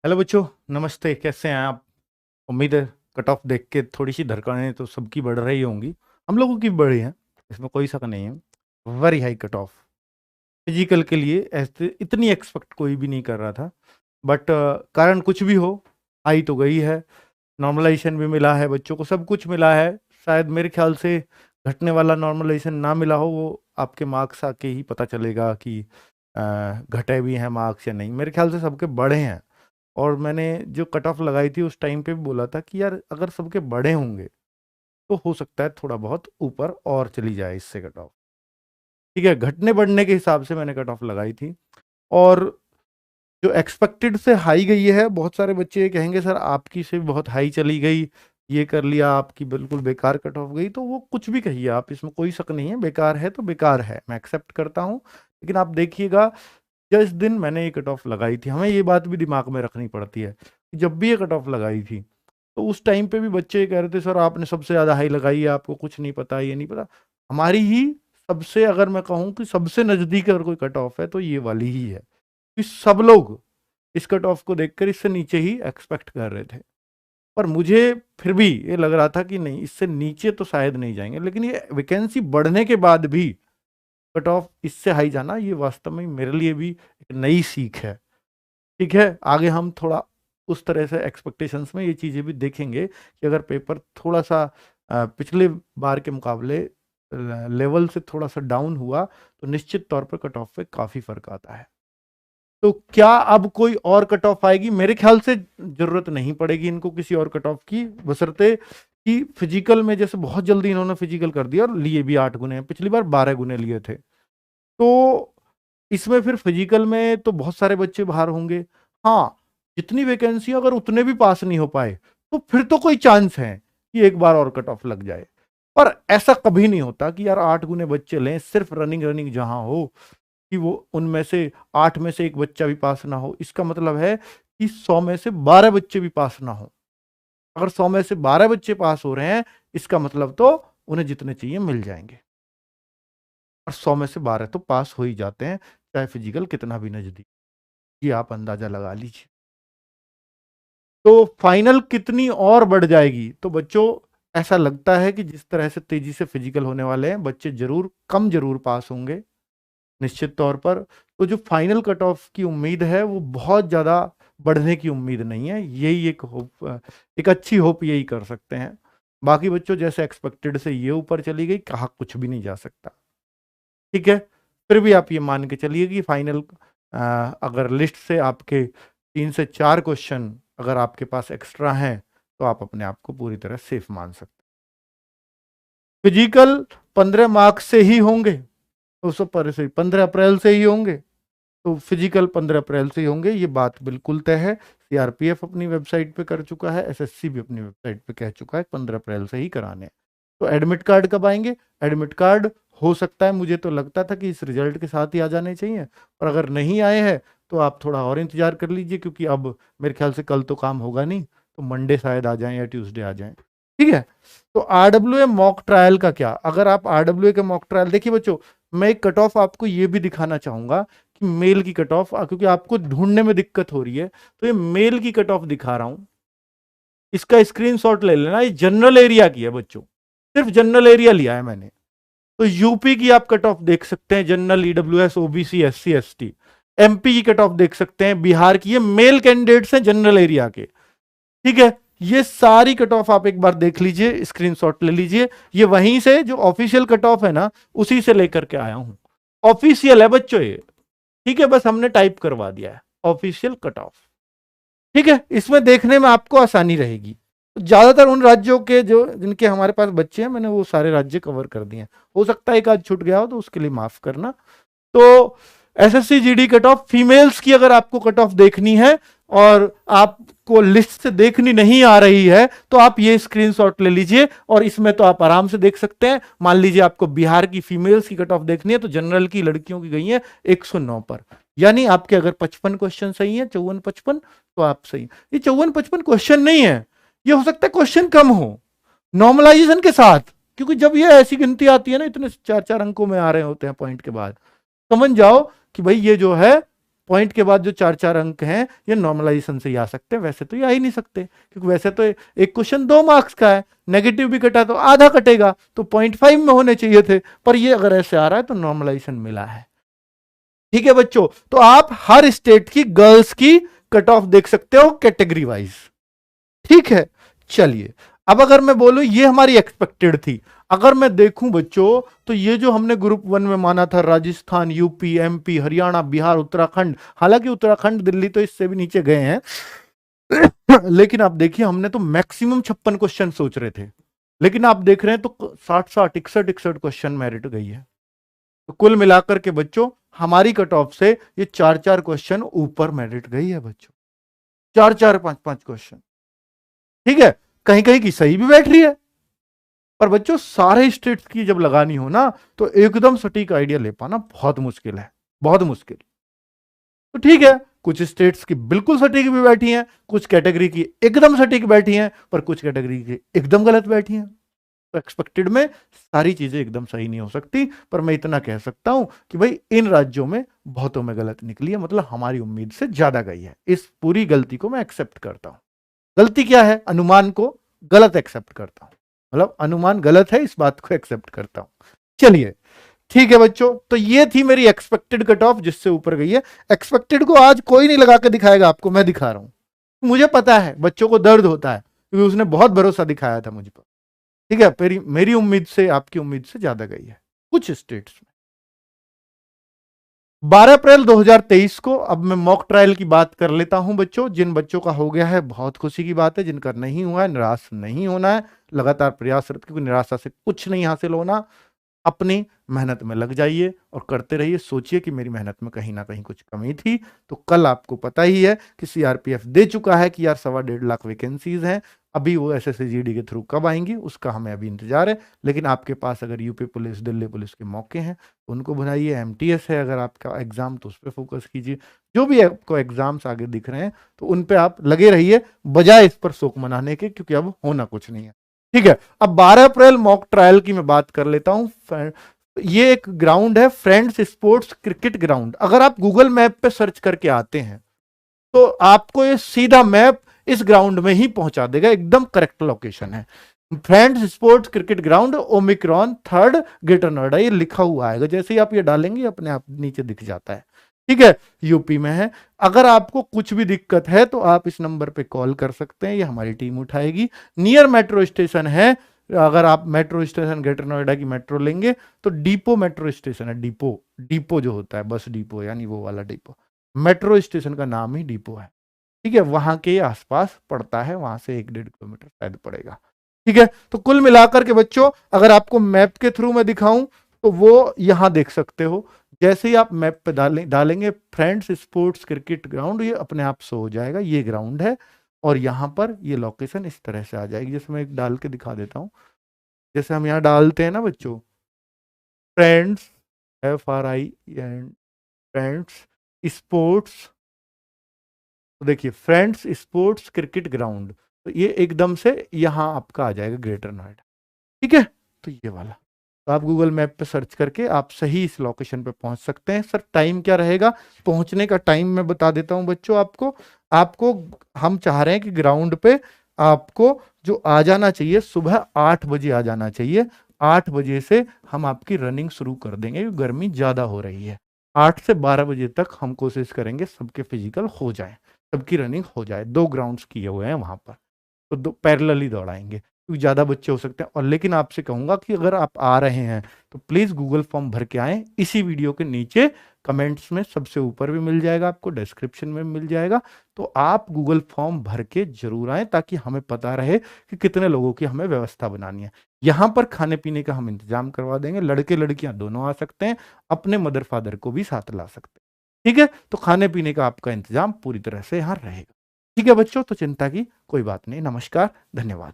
Hello बच्चों, नमस्ते। कैसे हैं आप? उम्मीद है कट ऑफ देख के थोड़ी सी धड़कनें तो सबकी बढ़ रही होंगी। हम लोगों की भी बढ़ी हैं, इसमें कोई शक नहीं है। Very high cut off physical के लिए, ऐसे इतनी एक्सपेक्ट कोई भी नहीं कर रहा था। बट कारण कुछ भी हो, आई तो गई है। नॉर्मलाइजेशन भी मिला है, बच्चों को सब कुछ मिला है। शायद मेरे ख्याल से घटने वाला नॉर्मलाइजेशन ना मिला हो, वो आपके मार्क्स आके ही पता चलेगा कि घटे भी हैं मार्क्स या नहीं। मेरे ख्याल से सबके बढ़े हैं। और मैंने जो कट ऑफ लगाई थी उस टाइम पे भी बोला था कि यार अगर सबके बड़े होंगे तो हो सकता है थोड़ा बहुत ऊपर और चली जाए इससे कट ऑफ। ठीक है, घटने बढ़ने के हिसाब से मैंने कट ऑफ लगाई थी। और जो एक्सपेक्टेड से हाई गई है, बहुत सारे बच्चे ये कहेंगे सर आपकी से बहुत हाई चली गई, ये कर लिया, आपकी बिल्कुल बेकार कट ऑफ गई। तो वो कुछ भी कहिए आप, इसमें कोई शक नहीं है। बेकार है तो बेकार है, मैं एक्सेप्ट करता हूँ। लेकिन आप देखिएगा, जिस दिन मैंने ये कट ऑफ लगाई थी, हमें ये बात भी दिमाग में रखनी पड़ती है कि जब भी ये कट ऑफ लगाई थी तो उस टाइम पे भी बच्चे ये कह रहे थे सर आपने सबसे ज़्यादा हाई लगाई है, आपको कुछ नहीं पता, ये नहीं पता। हमारी ही सबसे, अगर मैं कहूँ कि सबसे नज़दीक अगर कोई कट ऑफ है तो ये वाली ही है। कि सब लोग इस कट ऑफ को देखकर इससे नीचे ही एक्सपेक्ट कर रहे थे। पर मुझे फिर भी ये लग रहा था कि नहीं, इससे नीचे तो शायद नहीं जाएंगे। लेकिन ये वैकेंसी बढ़ने के बाद भी कट ऑफ इससे हाई जाना, ये वास्तव में मेरे लिए भी एक नई सीख है। ठीक है, आगे हम थोड़ा उस तरह से एक्सपेक्टेशंस में ये चीज़ें भी देखेंगे कि अगर पेपर थोड़ा सा पिछले बार के मुकाबले लेवल से थोड़ा सा डाउन हुआ तो निश्चित तौर पर कट ऑफ पे काफ़ी फर्क आता है। तो क्या अब कोई और कट ऑफ आएगी? मेरे ख्याल से जरूरत नहीं पड़ेगी इनको किसी और कट ऑफ की, बशर्ते कि फिजिकल में जैसे बहुत जल्दी इन्होंने फिजिकल कर दिया और लिए भी 8 गुने, पिछली बार 12 गुने लिए थे। तो इसमें फिर फिजिकल में तो बहुत सारे बच्चे बाहर होंगे। हाँ, जितनी वैकेंसी अगर उतने भी पास नहीं हो पाए तो फिर तो कोई चांस है कि एक बार और कट ऑफ लग जाए। पर ऐसा कभी नहीं होता कि यार 8 गुने बच्चे लें, सिर्फ रनिंग रनिंग जहां हो कि वो उनमें से 8 में से एक बच्चा भी पास ना हो। इसका मतलब है कि 100 में से 12 बच्चे भी पास ना हो। अगर 100 में से 12 बच्चे पास हो रहे हैं, इसका मतलब तो उन्हें जितने चाहिए मिल जाएंगे। और 100 में से 12 तो पास हो ही जाते हैं, चाहे फिजिकल कितना भी नजदीक। ये आप अंदाजा लगा लीजिए। तो फाइनल कितनी और बढ़ जाएगी? तो बच्चों, ऐसा लगता है कि जिस तरह से तेजी से फिजिकल होने वाले हैं, बच्चे जरूर कम जरूर पास होंगे निश्चित तौर पर। तो जो फाइनल कट ऑफ की उम्मीद है वो बहुत ज़्यादा बढ़ने की उम्मीद नहीं है। यही एक होप, एक अच्छी होप यही कर सकते हैं। बाकी बच्चों जैसे एक्सपेक्टेड से ये ऊपर चली गई, कहा कुछ भी नहीं जा सकता। ठीक है, फिर भी आप ये मान के चलिए कि फाइनल अगर लिस्ट से आपके 3 से 4 क्वेश्चन अगर आपके पास एक्स्ट्रा हैं तो आप अपने आप को पूरी तरह सेफ मान सकते हैं। फिजिकल 15 मार्क्स से ही होंगे, उस पर से 15 अप्रैल से ही होंगे। तो फिजिकल 15 अप्रैल से ही होंगे, ये बात बिल्कुल तय है। सीआरपीएफ अपनी वेबसाइट पे कर चुका है, एसएससी भी अपनी वेबसाइट पे कह चुका है 15 अप्रैल से ही कराने हैं। तो एडमिट कार्ड कब आएंगे? एडमिट कार्ड हो सकता है, मुझे तो लगता था कि इस रिजल्ट के साथ ही आ जाने चाहिए, और अगर नहीं आए हैं तो आप थोड़ा और इंतजार कर लीजिए, क्योंकि अब मेरे ख्याल से कल तो काम होगा नहीं, तो मंडे शायद आ जाए या ट्यूसडे आ जाए। ठीक है, तो आरडब्ल्यूए मॉक ट्रायल का क्या? अगर आप आरडब्ल्यूए के मॉक ट्रायल देखिए बच्चों, मैं एक कट ऑफ आपको ये भी दिखाना चाहूंगा कि मेल की कट ऑफ, क्योंकि आपको ढूंढने में दिक्कत हो रही है, तो ये मेल की कट ऑफ दिखा रहा हूं। इसका स्क्रीनशॉट ले लेना। ये जनरल एरिया की है बच्चों, सिर्फ जनरल एरिया लिया है मैंने। तो यूपी की आप कट ऑफ देख सकते हैं, general, EWS, OBC, SC, ST. MP की कट ऑफ देख सकते हैं, बिहार की। ये मेल कैंडिडेट्स हैं जनरल एरिया के। ठीक है, ये सारी कट ऑफ आप एक बार देख लीजिए, स्क्रीनशॉट ले लीजिए। ये वहीं से जो ऑफिशियल कट ऑफ है ना, उसी से लेकर के आया हूं। ऑफिशियल है बच्चों ये। ठीक है, बस हमने टाइप करवा दिया है ऑफिशियल कट ऑफ। ठीक है, इसमें देखने में आपको आसानी रहेगी। ज्यादातर उन राज्यों के जो जिनके हमारे पास बच्चे हैं, मैंने वो सारे राज्य कवर कर दिए हैं। हो सकता है एक आध छूट गया हो तो उसके लिए माफ करना। तो SSC GD cut off females की अगर आपको कट ऑफ देखनी है और आपको लिस्ट से देखनी नहीं आ रही है, तो आप ये स्क्रीनशॉट ले लीजिए, और इसमें तो आप आराम से देख सकते हैं। मान लीजिए आपको बिहार की फीमेल्स की कट ऑफ देखनी है, तो जनरल की लड़कियों की गई है 109 पर। यानी आपके अगर 55 क्वेश्चन सही है, 54-55, तो आप सही। ये 54-55 क्वेश्चन नहीं है, ये हो सकता है क्वेश्चन कम हो नॉर्मलाइजेशन के साथ, क्योंकि जब ये ऐसी गिनती आती है ना, इतने 4-4 अंकों में आ रहे होते हैं पॉइंट के बाद, समझ जाओ कि भाई ये जो है पॉइंट के बाद जो 4-4 अंक हैं ये नॉर्मलाइजेशन से ही आ सकते हैं, वैसे तो ये आ ही नहीं सकते, क्योंकि वैसे तो एक क्वेश्चन 2 मार्क्स का है, नेगेटिव भी कटा तो आधा कटेगा, तो 0.5 में होने चाहिए थे, पर ये अगर ऐसे आ रहा है तो नॉर्मलाइजेशन मिला है। ठीक है बच्चों, तो आप हर स्टेट की गर्ल्स की कट ऑफ देख सकते हो कैटेगरी वाइज। ठीक है, चलिए अब अगर मैं बोलूं ये हमारी एक्सपेक्टेड थी, अगर मैं देखूं बच्चों तो ये जो हमने ग्रुप 1 में माना था राजस्थान, यूपी, एमपी, हरियाणा, बिहार, उत्तराखंड, हालांकि उत्तराखंड, दिल्ली तो इससे भी नीचे गए हैं लेकिन आप देखिए हमने तो मैक्सिमम 56 क्वेश्चन सोच रहे थे, लेकिन आप देख रहे हैं तो 60-60, 61-61 क्वेश्चन मेरिट गई है। तो कुल मिलाकर के बच्चों हमारी कट ऑफ से ये 4-4 क्वेश्चन ऊपर मेरिट गई है बच्चों, 4-4, 5-5 क्वेश्चन। ठीक है, कहीं कहीं की सही भी बैठ रही है, पर बच्चों सारे स्टेट्स की जब लगानी हो ना तो एकदम सटीक आइडिया ले पाना बहुत मुश्किल है, बहुत मुश्किल। तो ठीक है, कुछ स्टेट्स की बिल्कुल सटीक भी बैठी हैं, कुछ कैटेगरी की एकदम सटीक बैठी हैं, पर कुछ कैटेगरी की एकदम गलत बैठी हैं। तो एक्सपेक्टेड में सारी चीजें एकदम सही नहीं हो सकती, पर मैं इतना कह सकता हूं कि भाई इन राज्यों में बहुतों में गलत निकली है, मतलब हमारी उम्मीद से ज्यादा गई है। इस पूरी गलती को मैं एक्सेप्ट करता हूं। गलती क्या है? अनुमान को गलत एक्सेप्ट करता हूं, मतलब अनुमान गलत है, इस बात को एक्सेप्ट करता हूं। चलिए ठीक है बच्चों, तो ये थी मेरी एक्सपेक्टेड कट ऑफ जिससे ऊपर गई है। एक्सपेक्टेड को आज कोई नहीं लगा के दिखाएगा आपको, मैं दिखा रहा हूं। मुझे पता है बच्चों को दर्द होता है, क्योंकि उसने बहुत भरोसा दिखाया था मुझ पर। ठीक है, मेरी उम्मीद से आपकी उम्मीद से ज्यादा गई है कुछ स्टेट्स में। 12 अप्रैल 2023 को अब मैं मॉक ट्रायल की बात कर लेता हूं बच्चों। जिन बच्चों का हो गया है बहुत खुशी की बात है, जिनका नहीं हुआ है निराश नहीं होना है, लगातार प्रयासरत, क्योंकि निराशा से कुछ नहीं हासिल होना। अपनी मेहनत में लग जाइए और करते रहिए। सोचिए कि मेरी मेहनत में कहीं ना कहीं कुछ कमी थी, तो कल आपको पता ही है कि सीआरपीएफ दे चुका है कि यार 1.25 लाख वैकेंसीज हैं। अभी वो एसएससी के थ्रू कब आएंगी उसका हमें अभी इंतजार है, लेकिन आपके पास अगर यूपी पुलिस, दिल्ली पुलिस के मौके हैं तो उनको बनाइए। एमटीएस है अगर आपका एग्जाम तो उस पर फोकस कीजिए। जो भी आपको एग्जाम्स आगे दिख रहे हैं तो उन पे आप लगे रहिए, बजाय इस पर शोक मनाने के, क्योंकि अब होना कुछ नहीं है। ठीक है, अब 12 अप्रैल मॉक ट्रायल की मैं बात कर लेता हूं। ये एक ग्राउंड है, फ्रेंड्स स्पोर्ट्स क्रिकेट ग्राउंड। अगर आप गूगल मैप पे सर्च करके आते हैं तो आपको ये सीधा मैप इस ग्राउंड में ही पहुंचा देगा, एकदम करेक्ट लोकेशन है। Friends sports cricket ground, Omicron 3rd, greater Noida, ये लिखा हुआ आएगा। जैसे ही आप ये डालेंगे अपने आप नीचे दिख जाता है। ठीक है, यूपी में है। अगर आपको कुछ भी दिक्कत है तो आप इस नंबर पे कॉल कर सकते हैं, ये हमारी टीम उठाएगी। नियर मेट्रो स्टेशन है, अगर आप मेट्रो स्टेशन ग्रेटर नोएडा की मेट्रो लेंगे तो डिपो मेट्रो स्टेशन है। डिपो, डिपो जो होता है बस डिपो, यानी वो वाला डिपो, मेट्रो स्टेशन का नाम ही डिपो है। ठीक है, वहां के आसपास पड़ता है, वहां से 1-1.5 किलोमीटर शायद पड़ेगा। ठीक है, तो कुल मिलाकर के बच्चों अगर आपको मैप के थ्रू मैं दिखाऊं तो वो यहां देख सकते हो। जैसे ही आप मैप पे डालेंगे फ्रेंड्स स्पोर्ट्स क्रिकेट ग्राउंड, ये अपने आप शो हो जाएगा, ये ग्राउंड है। और यहां पर ये लोकेशन इस तरह से आ जाएगी, जैसे मैं एक डाल के दिखा देता हूं। जैसे हम यहाँ डालते हैं ना बच्चों, friends, FRI and friends sports, तो देखिए फ्रेंड्स स्पोर्ट्स क्रिकेट ग्राउंड, तो ये एकदम से यहां आपका आ जाएगा ग्रेटर नोएडा। ठीक है, तो ये वाला, तो आप गूगल मैप पे सर्च करके आप सही इस लोकेशन पे पहुंच सकते हैं। सर टाइम क्या रहेगा पहुंचने का? टाइम मैं बता देता हूं बच्चों आपको। आपको हम चाह रहे हैं कि ग्राउंड पे आपको जो आ जाना चाहिए सुबह 8 बजे आ जाना चाहिए। 8 बजे से हम आपकी रनिंग शुरू कर देंगे, क्योंकि गर्मी ज्यादा हो रही है। 8 से 12 बजे तक हम कोशिश करेंगे सबके फिजिकल हो जाए, सबकी रनिंग हो जाए। 2 ग्राउंड्स किए हुए हैं वहां पर, तो 2 पैरेलली दौड़ाएंगे, क्योंकि ज़्यादा बच्चे हो सकते हैं। और लेकिन आपसे कहूंगा कि अगर आप आ रहे हैं तो प्लीज़ गूगल फॉर्म भर के आएँ। इसी वीडियो के नीचे कमेंट्स में सबसे ऊपर भी मिल जाएगा, आपको डिस्क्रिप्शन में मिल जाएगा। तो आप गूगल फॉर्म भर के जरूर आएँ, ताकि हमें पता रहे कि कितने लोगों की हमें व्यवस्था बनानी है। यहाँ पर खाने पीने का हम इंतजाम करवा देंगे, लड़के लड़कियां दोनों आ सकते हैं, अपने मदर फादर को भी साथ ला सकते हैं। ठीक है, तो खाने पीने का आपका इंतजाम पूरी तरह से यहाँ रहेगा। ठीक है बच्चों, तो चिंता की कोई बात नहीं। नमस्कार, धन्यवाद।